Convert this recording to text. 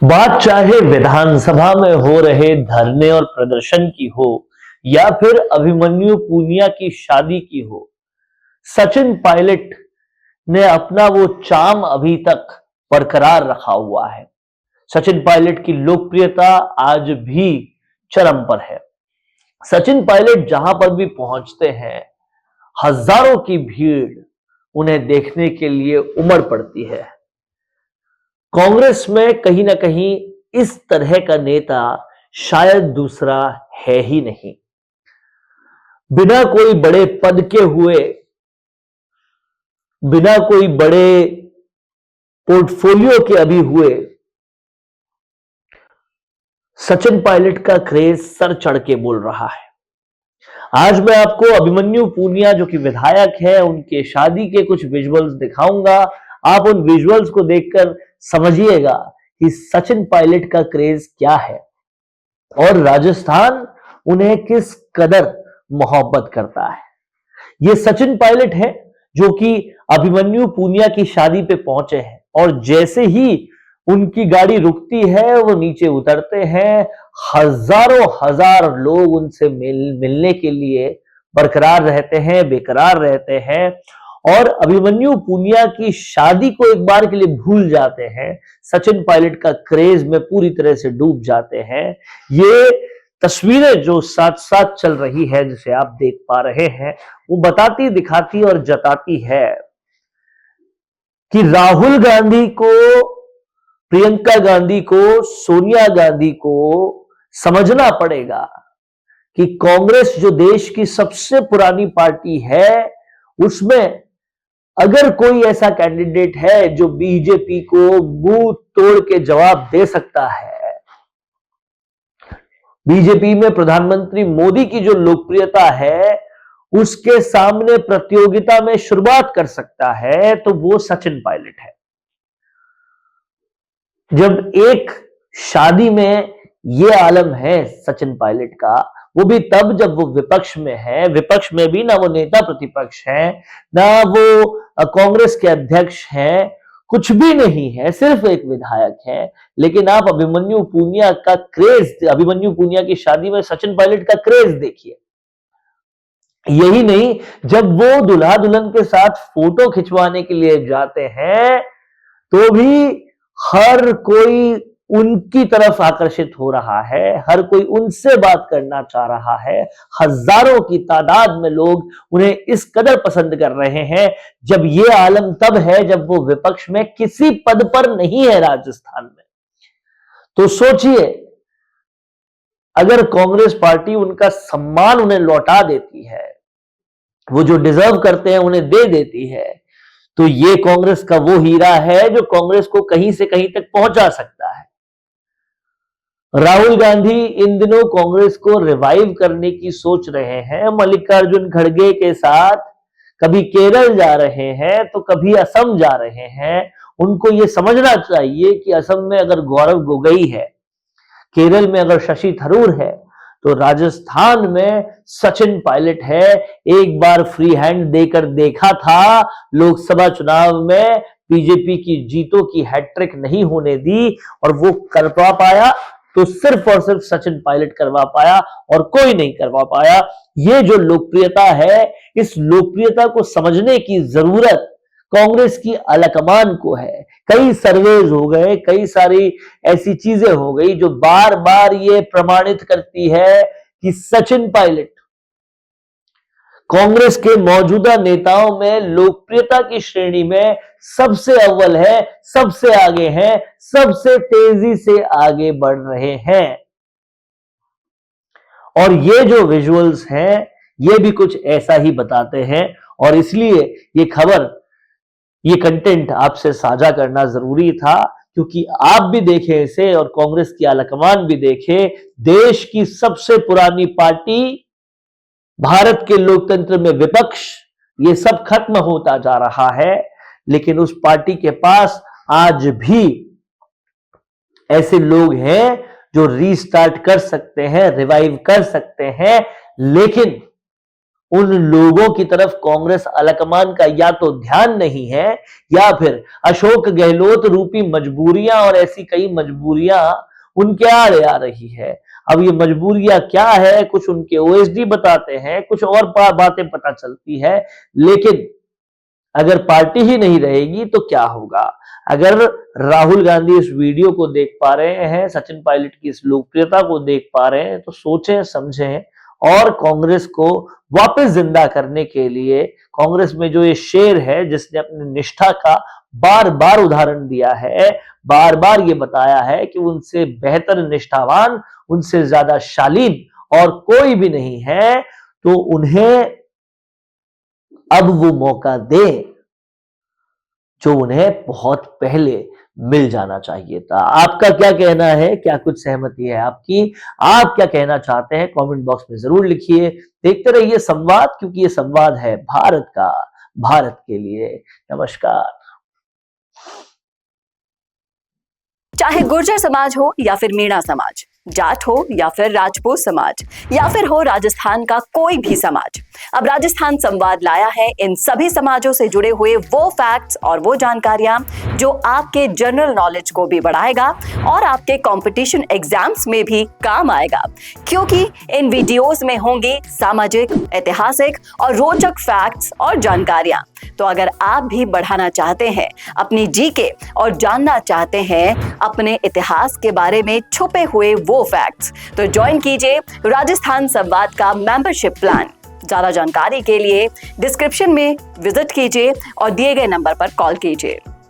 बात चाहे विधानसभा में हो रहे धरने और प्रदर्शन की हो या फिर अभिमन्यु पूनिया की शादी की हो, सचिन पायलट ने अपना वो चार्म अभी तक बरकरार रखा हुआ है। सचिन पायलट की लोकप्रियता आज भी चरम पर है। सचिन पायलट जहां पर भी पहुंचते हैं, हजारों की भीड़ उन्हें देखने के लिए उमड़ पड़ती है। कांग्रेस में कहीं ना कहीं इस तरह का नेता शायद दूसरा है ही नहीं। बिना कोई बड़े पद के हुए, बिना कोई बड़े पोर्टफोलियो के अभी हुए, सचिन पायलट का क्रेज सर चढ़ के बोल रहा है। आज मैं आपको अभिमन्यु पूनिया जो कि विधायक है, उनके शादी के कुछ विजुअल्स दिखाऊंगा। आप उन विजुअल्स को देखकर समझिएगा कि सचिन पायलट का क्रेज क्या है और राजस्थान उन्हें किस कदर मोहब्बत करता है। ये सचिन पायलट है जो कि अभिमन्यु पूनिया की शादी पे पहुंचे हैं और जैसे ही उनकी गाड़ी रुकती है वो नीचे उतरते हैं। हजारों हजार लोग उनसे मिलने के लिए बरकरार रहते हैं, बेकरार रहते हैं और अभिमन्यु पूनिया की शादी को एक बार के लिए भूल जाते हैं। सचिन पायलट का क्रेज में पूरी तरह से डूब जाते हैं। ये तस्वीरें जो साथ साथ चल रही है, जिसे आप देख पा रहे हैं, वो बताती, दिखाती और जताती है कि राहुल गांधी को, प्रियंका गांधी को, सोनिया गांधी को समझना पड़ेगा कि कांग्रेस जो देश की सबसे पुरानी पार्टी है, उसमें अगर कोई ऐसा कैंडिडेट है जो बीजेपी को मुंह तोड़ के जवाब दे सकता है, बीजेपी में प्रधानमंत्री मोदी की जो लोकप्रियता है उसके सामने प्रतियोगिता में शुरुआत कर सकता है, तो वो सचिन पायलट है। जब एक शादी में ये आलम है सचिन पायलट का, वो भी तब जब वो विपक्ष में है। विपक्ष में भी ना वो नेता प्रतिपक्ष है, ना वो कांग्रेस के अध्यक्ष हैं, कुछ भी नहीं है, सिर्फ एक विधायक है। लेकिन आप अभिमन्यु पूनिया का क्रेज, अभिमन्यु पूनिया की शादी में सचिन पायलट का क्रेज देखिए। यही नहीं, जब वो दुल्हा दुल्हन के साथ फोटो खिंचवाने के लिए जाते हैं तो भी हर कोई उनकी तरफ आकर्षित हो रहा है, हर कोई उनसे बात करना चाह रहा है। हजारों की तादाद में लोग उन्हें इस कदर पसंद कर रहे हैं। जब ये आलम तब है जब वो विपक्ष में किसी पद पर नहीं है राजस्थान में। तो सोचिए, अगर कांग्रेस पार्टी उनका सम्मान उन्हें लौटा देती है, वो जो डिजर्व करते हैं उन्हें दे देती है, तो ये कांग्रेस का वो हीरा है जो कांग्रेस को कहीं से कहीं तक पहुंचा सकता है। राहुल गांधी इन दिनों कांग्रेस को रिवाइव करने की सोच रहे हैं। मल्लिकार्जुन खड़गे के साथ कभी केरल जा रहे हैं तो कभी असम जा रहे हैं। उनको ये समझना चाहिए कि असम में अगर गौरव गोगोई है, केरल में अगर शशि थरूर है, तो राजस्थान में सचिन पायलट है। एक बार फ्री हैंड देकर देखा था लोकसभा चुनाव में, बीजेपी की जीतों की हैट्रिक नहीं होने दी और वो करवा पाया तो सिर्फ और सिर्फ सचिन पायलट करवा पाया और कोई नहीं करवा पाया। ये जो लोकप्रियता है, इस लोकप्रियता को समझने की जरूरत कांग्रेस की आलाकमान को है। कई सर्वेज हो गए, कई सारी ऐसी चीजें हो गई जो बार बार ये प्रमाणित करती है कि सचिन पायलट कांग्रेस के मौजूदा नेताओं में लोकप्रियता की श्रेणी में सबसे अव्वल है, सबसे आगे हैं, सबसे तेजी से आगे बढ़ रहे हैं। और ये जो विजुअल्स हैं, ये भी कुछ ऐसा ही बताते हैं और इसलिए ये खबर, ये कंटेंट आपसे साझा करना जरूरी था, क्योंकि आप भी देखें इसे और कांग्रेस की आलाकमान भी देखे। देश की सबसे पुरानी पार्टी, भारत के लोकतंत्र में विपक्ष, ये सब खत्म होता जा रहा है। लेकिन उस पार्टी के पास आज भी ऐसे लोग हैं जो रीस्टार्ट कर सकते हैं, रिवाइव कर सकते हैं। लेकिन उन लोगों की तरफ कांग्रेस अलकमान का या तो ध्यान नहीं है या फिर अशोक गहलोत रूपी मजबूरियां और ऐसी कई मजबूरियां उनके आड़े आ रही है। अब ये मजबूरियां क्या है, कुछ उनके ओएसडी बताते हैं, कुछ और बातें पता चलती है, लेकिन अगर पार्टी ही नहीं रहेगी तो क्या होगा। अगर राहुल गांधी इस वीडियो को देख पा रहे हैं, सचिन पायलट की इस लोकप्रियता को देख पा रहे हैं, तो सोचें समझें और कांग्रेस को वापस जिंदा करने के लिए, कांग्रेस में जो ये शेर है जिसने अपनी निष्ठा का बार बार उदाहरण दिया है, बार बार ये बताया है कि उनसे बेहतर निष्ठावान, उनसे ज्यादा शालीन और कोई भी नहीं है, तो उन्हें अब वो मौका दे जो उन्हें बहुत पहले मिल जाना चाहिए था। आपका क्या कहना है? क्या कुछ सहमति है आपकी? आप क्या कहना चाहते हैं? कमेंट बॉक्स में जरूर लिखिए। देखते रहिए संवाद, क्योंकि ये संवाद है भारत का, भारत के लिए। नमस्कार। चाहे गुर्जर समाज हो या फिर मीणा समाज, जाट हो या फिर राजपूत समाज, या फिर हो राजस्थान का कोई भी समाज, अब राजस्थान संवाद लाया है इन सभी समाजों से जुड़े हुए वो फैक्ट्स और वो जानकारियां जो आपके जनरल नॉलेज को भी बढ़ाएगा और आपके कंपटीशन एग्जाम्स में भी काम आएगा, क्योंकि इन वीडियोस में होंगी सामाजिक, ऐतिहासिक और रोचक फैक्ट्स और जानकारियां। तो अगर आप भी बढ़ाना चाहते हैं अपनी जीके और जानना चाहते हैं अपने इतिहास के बारे में छुपे हुए वो फैक्ट्स, तो ज्वाइन कीजिए राजस्थान संवाद का मेंबरशिप प्लान। ज्यादा जानकारी के लिए डिस्क्रिप्शन में विजिट कीजिए और दिए गए नंबर पर कॉल कीजिए।